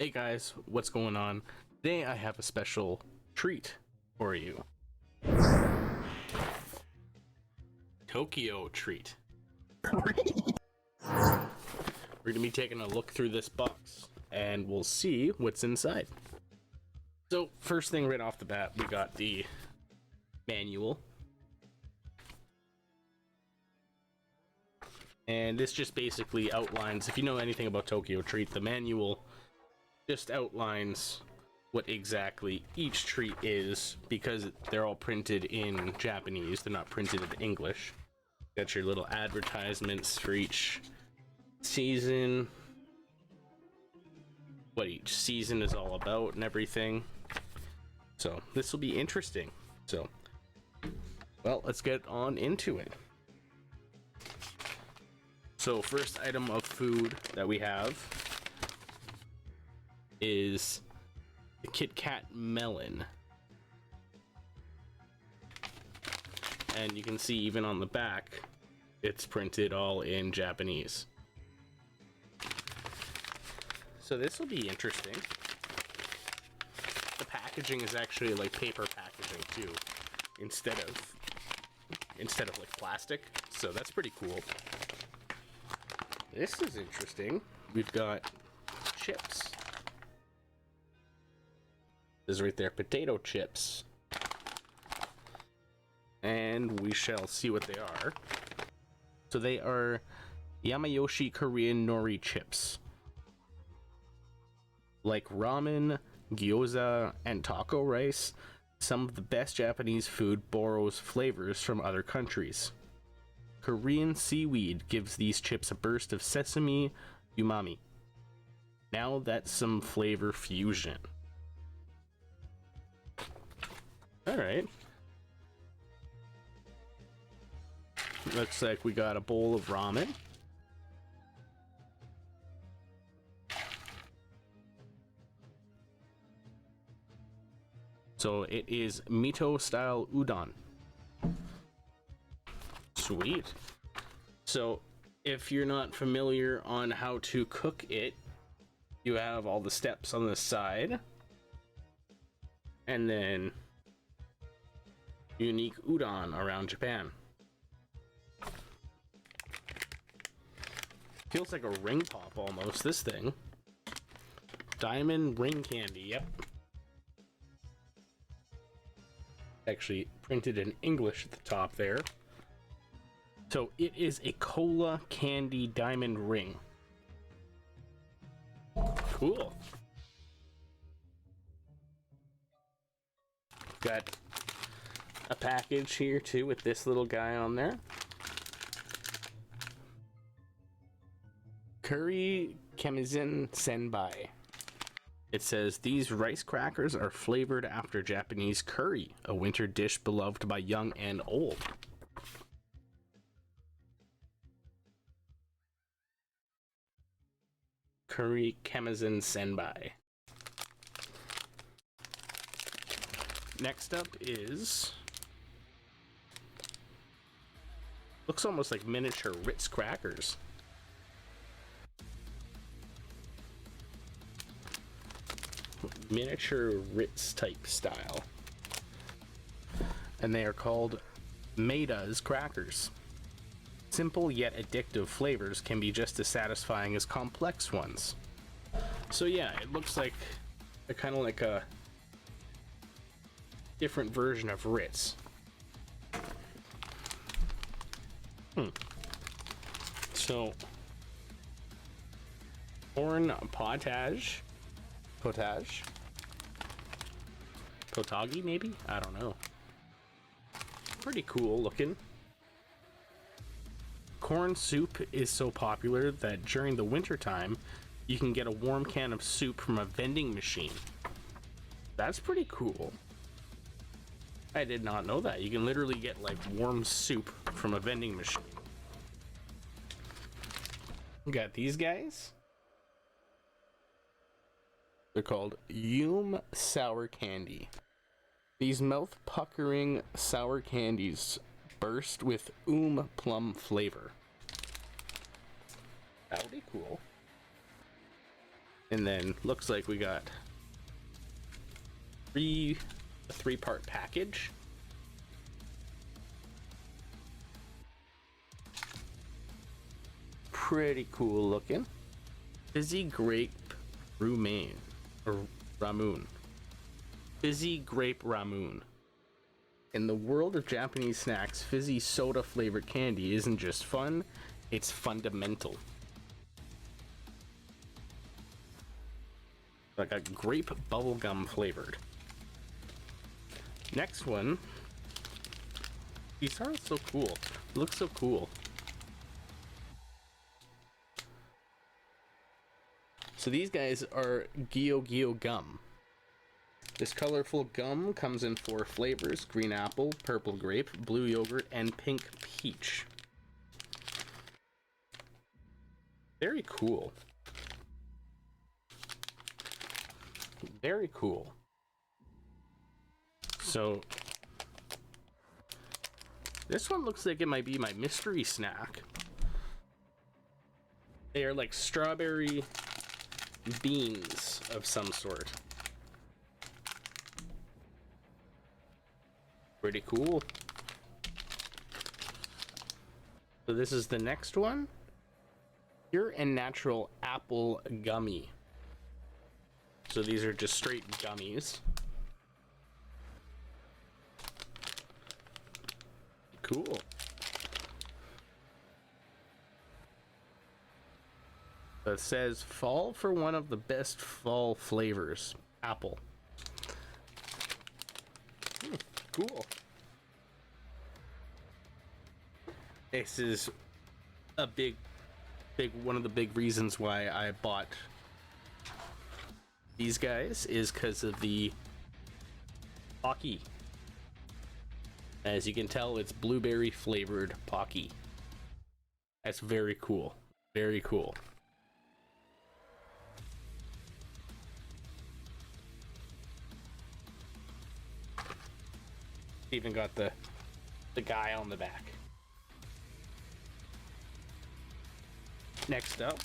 Hey guys, what's going on? Today I have a special treat for you. Tokyo treat. We're gonna be taking a look through this box and we'll see what's inside. So first thing right off the bat, we got the manual. And this just basically outlines, if you know anything about Tokyo treat, the manual just outlines what exactly each treat is, because they're all printed in Japanese, they're not printed in English. Got your little advertisements for each season, what each season is all about and everything. So this will be interesting. So, well, let's get on into it. So first item of food that we have is the Kit Kat melon. And you can see even on the back, it's printed all in Japanese. So this will be interesting. The packaging is actually like paper packaging too, instead of like plastic. So that's pretty cool. This is interesting. We've got chips. This is right there, potato chips. And we shall see what they are. So they are Yamayoshi Korean nori chips. Like ramen, gyoza, and taco rice, some of the best Japanese food borrows flavors from other countries. Korean seaweed gives these chips a burst of sesame umami. Now that's some flavor fusion. Alright. Looks like we got a bowl of ramen. So it is Mito style udon. Sweet. So if you're not familiar on how to cook it, you have all the steps on the side. And then unique udon around Japan. Feels like a ring pop almost, this thing. Diamond ring candy, yep. Actually printed in English at the top there. So it is a cola candy diamond ring. Cool. Got a package here too with this little guy on there. Curry Kemizen Senbai. It says these rice crackers are flavored after Japanese curry, a winter dish beloved by young and old. Curry Kemizen Senbai. Next up is, looks almost like miniature Ritz crackers. Miniature Ritz type style. And they are called Maida's crackers. Simple yet addictive flavors can be just as satisfying as complex ones. So yeah, it looks like a kind of like a different version of Ritz. So corn potage, potagi maybe? I don't know. Pretty cool looking. Corn soup is so popular that during the winter time, you can get a warm can of soup from a vending machine. That's pretty cool. I did not know that. You can literally get like warm soup from a vending machine. We got these guys. They're called Yum Sour Candy. These mouth-puckering sour candies burst with plum flavor. That would be cool. And then looks like we got a three-part package. Pretty cool looking. Fizzy grape Ramoon, or Ramoon. Fizzy grape Ramoon. In the world of Japanese snacks, fizzy soda flavored candy isn't just fun, it's fundamental. Like a grape bubblegum flavored. Next one. These are so cool. It looks so cool. So these guys are Gyo Gyo gum. This colorful gum comes in 4 flavors: green apple, purple grape, blue yogurt, and pink peach. Very cool. Very cool. So this one looks like it might be my mystery snack. They are like strawberry beans of some sort. Pretty cool. So this is the next one. Pure and natural apple gummy. So these are just straight gummies. Cool. It says fall for one of the best fall flavors, apple. Cool. This is a big one of the big reasons why I bought these guys is because of the Pocky. As you can tell, it's blueberry flavored Pocky. That's very cool. Very cool. Even got the guy on the back. Next up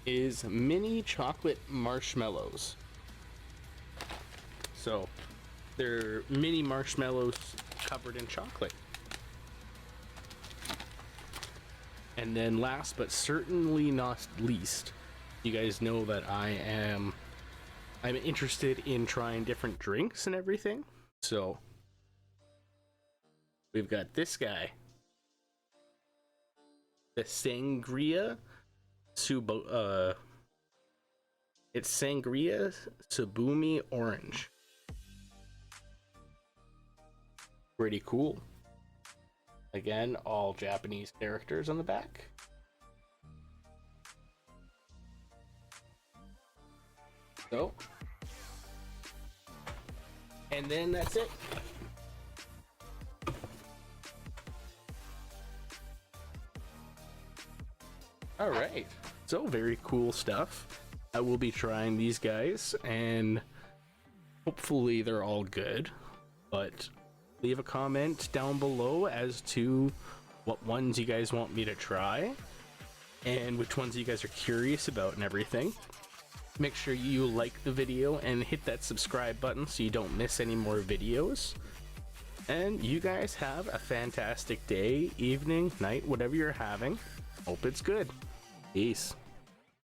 is mini chocolate marshmallows. So they're mini marshmallows covered in chocolate. And then last but certainly not least, you guys know that I'm interested in trying different drinks and everything. So we've got this guy, the Sangria it's Sangria Tsubumi Orange. Pretty cool. Again, all Japanese characters on the back. So, and then that's it. All right, so very cool stuff. I will be trying these guys, and hopefully they're all good. But leave a comment down below as to what ones you guys want me to try, and which ones you guys are curious about and everything. Make sure you like the video and hit that subscribe button so you don't miss any more videos. And you guys have a fantastic day, evening, night, whatever you're having. Hope it's good. Peace.